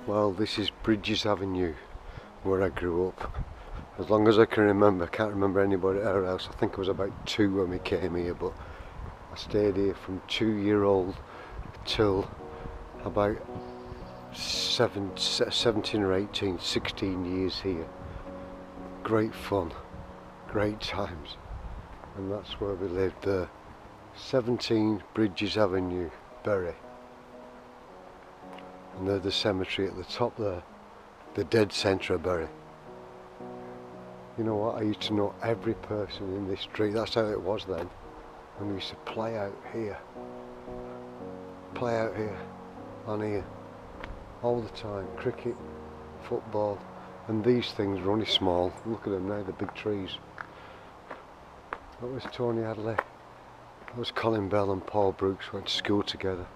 Well, this is Bridges Avenue, where I grew up. As long as I can remember, I can't remember anybody else. I think I was about 2 when we came here, but I stayed here from 2-year-old till about 17 or 18, 16 years here. Great fun, great times, and that's where we lived there. 17 Bridges Avenue, Bury. And there's the cemetery at the top there, the dead centre of Bury. You know what, I used to know every person in this street. That's how it was then. And we used to play out here, on here, all the time. Cricket, football, and these things were only small. Look at them now, the big trees. That was Tony Hadley. That was Colin Bell and Paul Brooks, went to school together.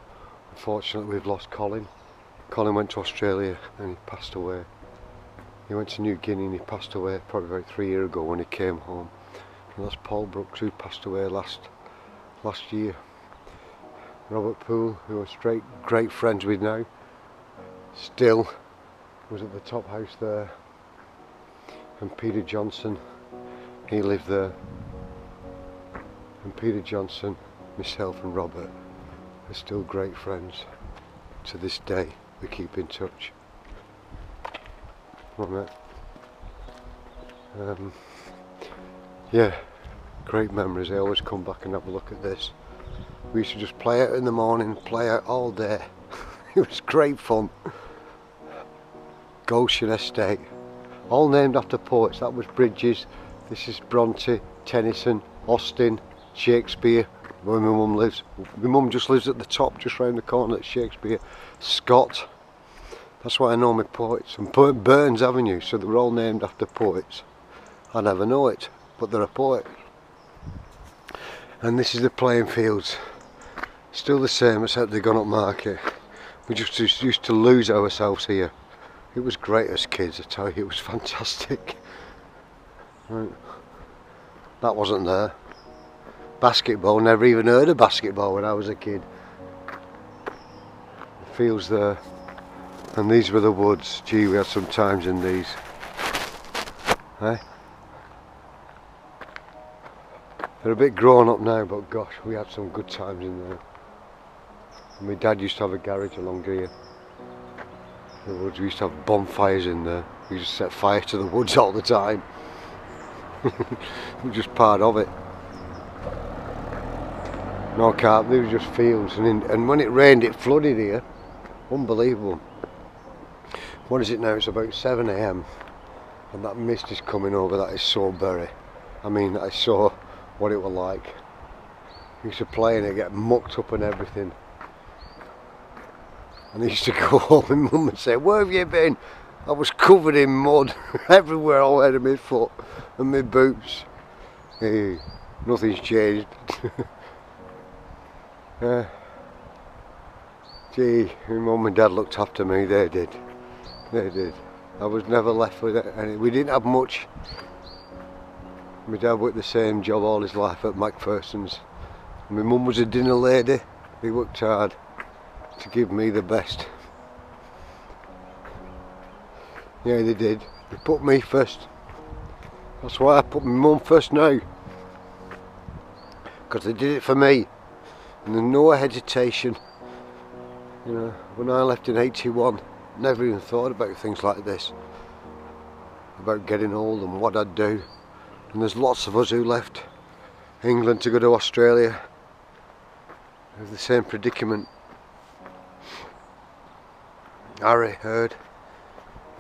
Unfortunately, we've lost Colin. Colin went to Australia and he passed away. He went to New Guinea and he passed away probably about 3 years ago when he came home. And that's Paul Brooks, who passed away last year. Robert Poole, who we're great friends with now, still was at the top house there. And Peter Johnson, he lived there. And Peter Johnson, myself and Robert are still great friends to this day. We keep in touch. Yeah, great memories. I always come back and have a look at this. We used to just play out in the morning, play out all day. It was great fun. Goshen Estate, all named after poets. That was Bridges. This is Bronte, Tennyson, Austen, Shakespeare, where my mum lives. My mum just lives at the top, just round the corner at Shakespeare. Scott, that's why I know my poets. And Burns Avenue, so they were all named after poets. I never know it, but they're a poet. And this is the playing fields. Still the same, except they've gone up market. We just used to lose ourselves here. It was great as kids, I tell you, it was fantastic. Right. That wasn't there. Basketball, never even heard of basketball when I was a kid. The fields there, and these were the woods. Gee, we had some times in these. Eh? They're a bit grown up now, but gosh, we had some good times in there. And my dad used to have a garage along here. The woods, we used to have bonfires in there. We used to set fire to the woods all the time. It was just part of it. No carpet, they were just fields, and when it rained it flooded here. Unbelievable. What is it now? It's about 7 AM and that mist is coming over. That is so Bury. I mean, I saw what it was like. I used to play and it get mucked up and everything. And I used to go home and mum would say, "Where have you been?" I was covered in mud everywhere, all over my foot and my boots. Hey, nothing's changed. Gee, my mum and dad looked after me, they did. They did. I was never left with it. We didn't have much. My dad worked the same job all his life at Macpherson's. My mum was a dinner lady. They worked hard to give me the best. Yeah, they did. They put me first. That's why I put my mum first now. Because they did it for me. And there's no hesitation. You know, when I left in 81, never even thought about things like this. About getting old and what I'd do. And there's lots of us who left England to go to Australia with the same predicament. Harry Hurd,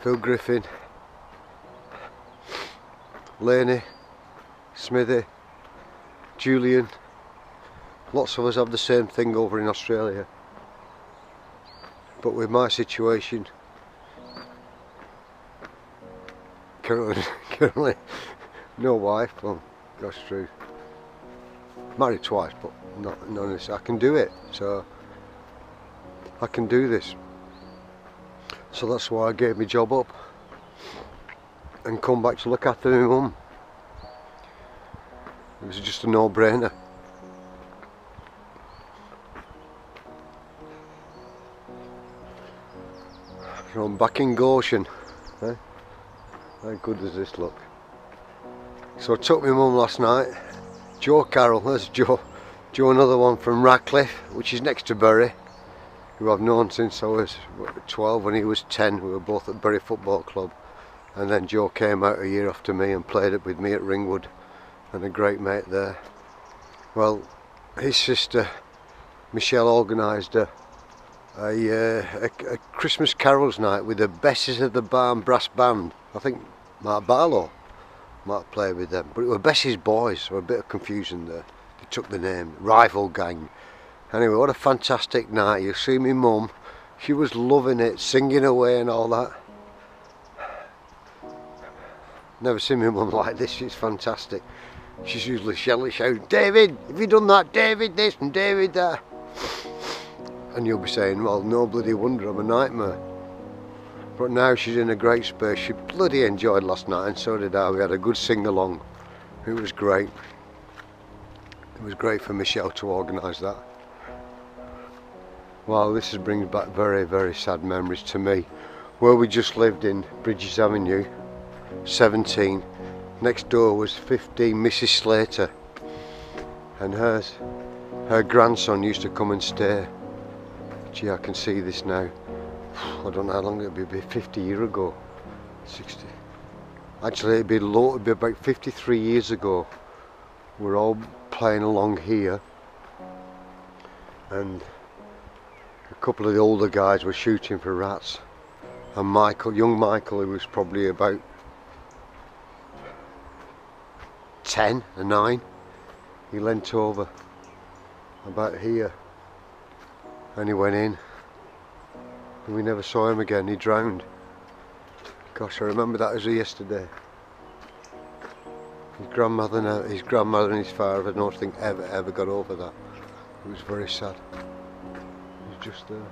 Phil Griffin, Laney, Smithy, Julian. Lots of us have the same thing over in Australia. But with my situation, currently no wife. Well, gosh, true. Married twice, but not none of this. I can do it, so I can do this. So that's why I gave my job up and come back to look after my mum. It was just a no-brainer. So I'm back in Goshen. Eh? How good does this look? So I took my mum last night. Joe Carroll, there's Joe. Joe, another one from Radcliffe, which is next to Bury, who I've known since I was 12. When he was 10, we were both at Bury Football Club. And then Joe came out a year after me and played it with me at Ringwood, and a great mate there. Well, his sister Michelle organised a Christmas carols night with the Besses of the Barn brass band. I think Mark Barlow might play with them, but it were Bessie's boys, so a bit of confusion there. They took the name, rival gang. Anyway, what a fantastic night. You see me mum, she was loving it, singing away and all that. Never seen my mum like this, she's fantastic. She's usually shouting, David, have you done that? David this and David that. And you'll be saying, well, no bloody wonder, I'm a nightmare. But now she's in a great space. She bloody enjoyed last night, and so did I. We had a good sing-along. It was great. It was great for Michelle to organise that. Wow, this brings back very, very sad memories to me. Where we just lived in Bridges Avenue, 17. Next door was 15, Mrs. Slater. And her grandson used to come and stay. Gee, I can see this now. I don't know how long it'll be 50 years ago. 60. Actually, it'd be about 53 years ago. We're all playing along here, and a couple of the older guys were shooting for rats. And Michael, young Michael, who was probably about 10 or 9, he leant over about here, and he went in. And we never saw him again. He drowned. Gosh, I remember that as yesterday. His grandmother and his father, I don't think ever got over that. It was very sad. He was just there.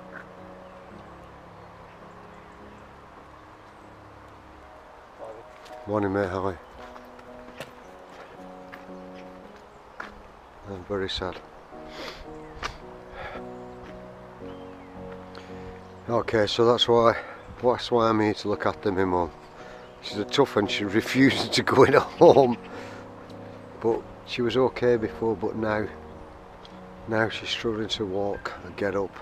Morning, mate. Hi. I'm very sad. Okay, so that's why I'm here to look after my mum. She's a tough one. She refuses to go in at home, but she was okay before, but now she's struggling to walk and get up,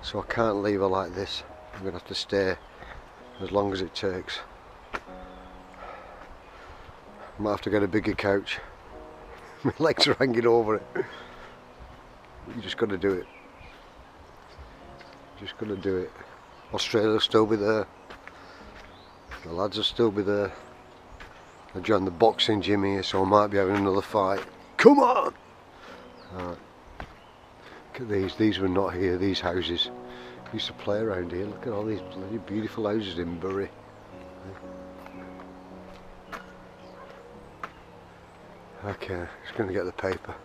so I can't leave her like this. I'm gonna have to stay as long as it takes. I might have to get a bigger couch. My legs are hanging over it. You just got to do it. Just gonna do it. Australia will still be there. The lads will still be there. I joined the boxing gym here, so I might be having another fight. Come on! Alright. Look at these. These were not here, these houses. I used to play around here. Look at all these bloody beautiful houses in Bury. Okay, just gonna get the paper.